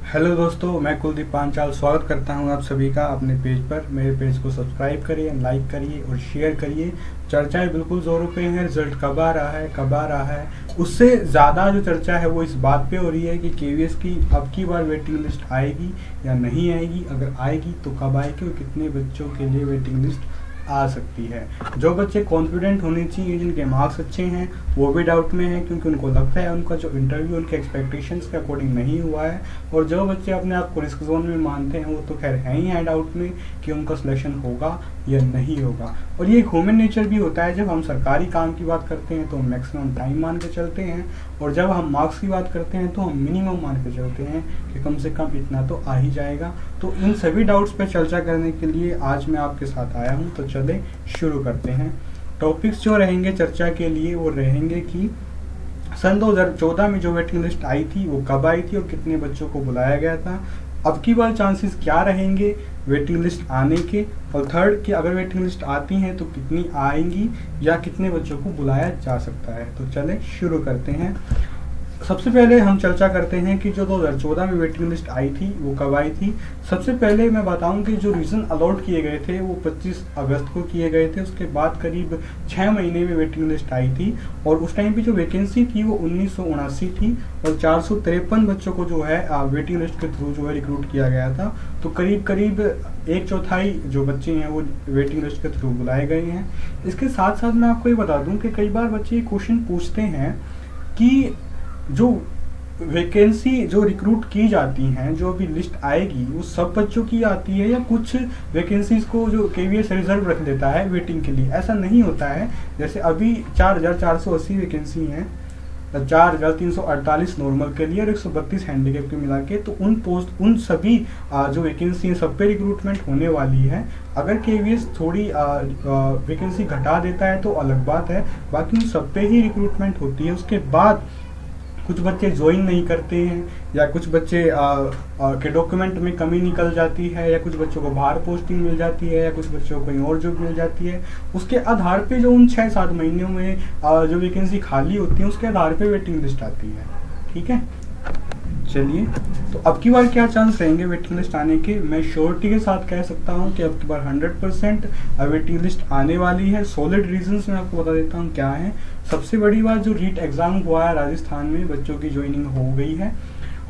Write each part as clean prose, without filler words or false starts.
Hello दोस्तों, मैं कुलदीप पांचाल स्वागत करता हूं आप सभी का अपने पेज पर। मेरे पेज को सब्सक्राइब करिए, लाइक करिए और शेयर करिए। चर्चाएं बिल्कुल जोरों पे हैं। रिजल्ट कब आ रहा है, कब आ रहा है। उससे ज़्यादा जो चर्चा है वो इस बात पे हो रही है कि केवीएस की अब की बार वेटिंग लिस्ट आएगी या नहीं आएगी। अगर आएगी तो कब आएगी और कितने बच्चों के लिए वेटिंग लिस्ट आ सकती है। जो बच्चे कॉन्फिडेंट होने चाहिए, जिनके मार्क्स अच्छे हैं, वो भी डाउट में है क्योंकि उनको लगता है उनका जो इंटरव्यू उनके एक्सपेक्टेशंस के अकॉर्डिंग नहीं हुआ है। और जो बच्चे अपने आप को रिस्क जोन में मानते हैं वो तो खैर है ही है डाउट में कि उनका सिलेक्शन होगा या नहीं होगा। और ये ह्यूमन नेचर भी होता है। जब हम सरकारी काम की बात करते हैं तो हम मैक्सिमम टाइम मान के चलते हैं, और जब हम मार्क्स की बात करते हैं तो हम मिनिमम मान के चलते हैं कि कम से कम इतना तो आ ही जाएगा। तो इन सभी डाउट्स पर चर्चा करने के लिए आज मैं आपके साथ आया हूँ। तो चले शुरू करते हैं। टॉपिक्स जो रहेंगे चर्चा के लिए वो रहेंगे कि सन 2014 में जो वेटिंग लिस्ट आई थी वो कब आई थी और कितने बच्चों को बुलाया गया था। अब की बार चांसेस क्या रहेंगे वेटिंग लिस्ट आने के, और थर्ड कि अगर वेटिंग लिस्ट आती हैं तो कितनी आएंगी या कितने बच्चों को बुलाया जा सकता है। तो चले शुरू करते हैं। सबसे पहले हम चर्चा करते हैं कि जो 2014 में वेटिंग लिस्ट आई थी वो कब आई थी। सबसे पहले मैं बताऊं कि जो रीज़न अलॉट किए गए थे वो 25 अगस्त को किए गए थे। उसके बाद करीब 6 महीने में वेटिंग लिस्ट आई थी, और उस टाइम पे जो वैकेंसी थी वो 1979 थी, और 453 बच्चों को जो है वेटिंग लिस्ट के थ्रू जो है रिक्रूट किया गया था। तो करीब करीब 1/4 जो बच्चे हैं वो वेटिंग लिस्ट के थ्रू बुलाए गए हैं। इसके साथ साथ मैं आपको ये बता दूं कि कई बार बच्चे ये क्वेश्चन पूछते हैं कि जो वैकेंसी जो रिक्रूट की जाती हैं, जो अभी लिस्ट आएगी, वो सब बच्चों की आती है या कुछ वैकेंसीज को जो केवीएस रिजर्व रख देता है वेटिंग के लिए। ऐसा नहीं होता है। जैसे अभी 4480 वैकेंसी हैं, 4348 नॉर्मल के लिए और 132 हैंडीकैप के मिला के। तो उन सभी जो वैकेंसी हैं सब पे रिक्रूटमेंट होने वाली है। अगर केवीएस थोड़ी वैकेंसी घटा देता है तो अलग बात है, बाकी उन सब पे ही रिक्रूटमेंट होती है। उसके बाद कुछ बच्चे ज्वाइन नहीं करते हैं, या कुछ बच्चे के डॉक्यूमेंट में कमी निकल जाती है, या कुछ बच्चों को बाहर पोस्टिंग मिल जाती है, या कुछ बच्चों को कहीं और जॉब मिल जाती है। उसके आधार पे जो उन 6-7 महीनों में जो वैकेंसी खाली होती है उसके आधार पे वेटिंग लिस्ट आती है। ठीक है, चलिए। तो अब की बार क्या चांस रहेंगे वेटिंग लिस्ट आने के। मैं श्योरिटी के साथ कह सकता हूँ कि अब की बार 100% वेटिंग लिस्ट आने वाली है। सॉलिड रीजंस मैं आपको बता देता हूँ क्या है। सबसे बड़ी बात, जो रीट एग्जाम हुआ है राजस्थान में, बच्चों की ज्वाइनिंग हो गई है,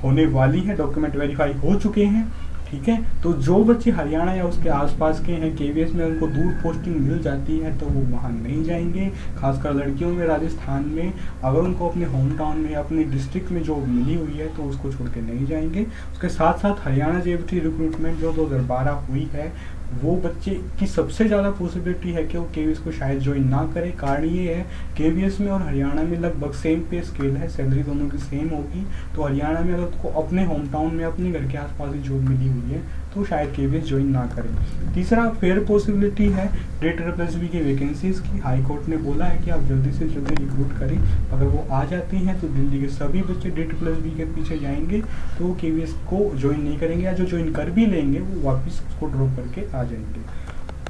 होने वाली है, डॉक्यूमेंट वेरीफाई हो चुके हैं। ठीक है, तो जो बच्चे हरियाणा या उसके आसपास के हैं, केवीएस में उनको दूर पोस्टिंग मिल जाती है तो वो वहाँ नहीं जाएंगे। खासकर लड़कियों में राजस्थान में अगर उनको अपने होम टाउन में, अपने डिस्ट्रिक्ट में जॉब मिली हुई है तो उसको छोड़ के नहीं जाएंगे। उसके साथ साथ हरियाणा जेबीटी रिक्रूटमेंट जो 2012 हुई है, वो बच्चे की सबसे ज़्यादा पॉसिबिलिटी है कि वो केवीएस को शायद ज्वाइन ना करे। कारण ये है, केवीएस में और हरियाणा में लगभग सेम पे स्केल है, सैलरी दोनों की सेम होगी। तो हरियाणा में अगर उसको अपने होम टाउन में, अपने घर के आसपास ही जॉब मिली हुई है तो शायद केवीएस ज्वाइन ना करें। तीसरा फेयर पॉसिबिलिटी है DSSB की वैकेंसीज की। हाई कोर्ट ने बोला है कि आप जल्दी से जल्दी रिक्रूट करें। अगर वो आ जाती हैं तो दिल्ली के सभी बच्चे DSSB के पीछे जाएंगे, तो वो केवीएस को ज्वाइन नहीं करेंगे, या जो ज्वाइन कर भी लेंगे वो वापस उसको ड्रॉप करके आ जाएंगे।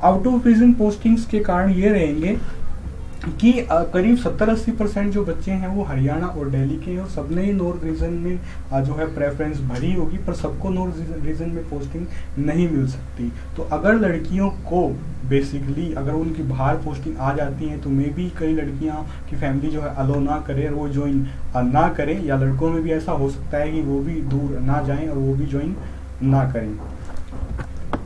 आउट ऑफ रीजन पोस्टिंग्स के कारण ये रहेंगे कि करीब 70-80% जो बच्चे हैं वो हरियाणा और दिल्ली के हैं, और सबने ही नॉर्थ रीजन में जो है प्रेफरेंस भरी होगी, पर सबको नॉर्थ रीजन में पोस्टिंग नहीं मिल सकती। तो अगर लड़कियों को बेसिकली अगर उनकी बाहर पोस्टिंग आ जाती है तो मे भी कई लड़कियां की फैमिली जो है अलो ना करे और वो ज्वाइन ना करें, या लड़कों में भी ऐसा हो सकता है कि वो भी दूर ना जाएं और वो भी ज्वाइन ना करें।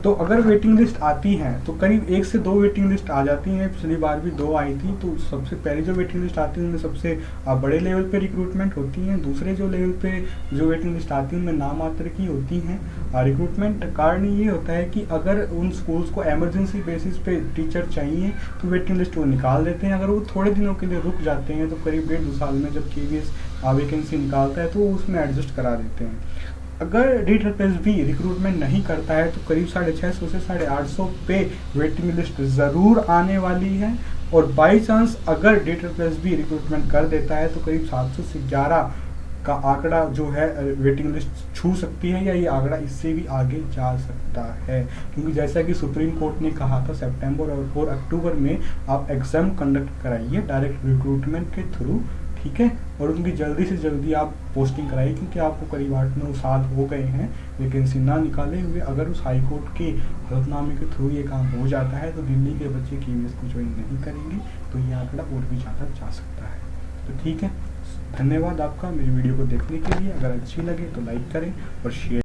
तो अगर वेटिंग लिस्ट आती है तो करीब 1 से 2 वेटिंग लिस्ट आ जाती हैं। पिछली बार भी 2 आई थी। तो सबसे पहले जो वेटिंग लिस्ट आती है उनमें सबसे बड़े लेवल पे रिक्रूटमेंट होती हैं। दूसरे जो लेवल पे जो वेटिंग लिस्ट आती है उनमें नाम मात्र की होती हैं रिक्रूटमेंट। कारण ये होता है कि अगर उन स्कूल्स को एमरजेंसी बेसिस पे टीचर चाहिए तो वेटिंग लिस्ट वो निकाल देते हैं। अगर वो थोड़े दिनों के लिए रुक जाते हैं तो करीब 1.5-2 साल में जब केवीएस वैकेंसी निकालता है तो वो उसमें एडजस्ट करा देते हैं। अगर DSSB रिक्रूटमेंट नहीं करता है तो करीब 650 से 850 पे वेटिंग लिस्ट ज़रूर आने वाली है। और बाई चांस अगर DSSB रिक्रूटमेंट कर देता है तो करीब 700 से 11 का आंकड़ा जो है वेटिंग लिस्ट छू सकती है, या ये आंकड़ा इससे भी आगे जा सकता है। क्योंकि जैसा कि सुप्रीम कोर्ट ने कहा था, सितंबर और अक्टूबर में आप एग्जाम कंडक्ट कराइए डायरेक्ट रिक्रूटमेंट के थ्रू। ठीक है। और उनकी जल्दी से जल्दी आप पोस्टिंग कराइए, क्योंकि आपको करीब 8-9 साल हो गए हैं वैकेंसी ना निकाले हुए। अगर उस हाई कोर्ट के हलफनामे के थ्रू ये काम हो जाता है तो दिल्ली के बच्चे KVS को ज्वाइन नहीं करेंगे, तो ये आंकड़ा और भी ज़्यादा जा सकता है। तो ठीक है, धन्यवाद आपका मेरी वीडियो को देखने के लिए। अगर अच्छी लगे तो लाइक करें और शेयर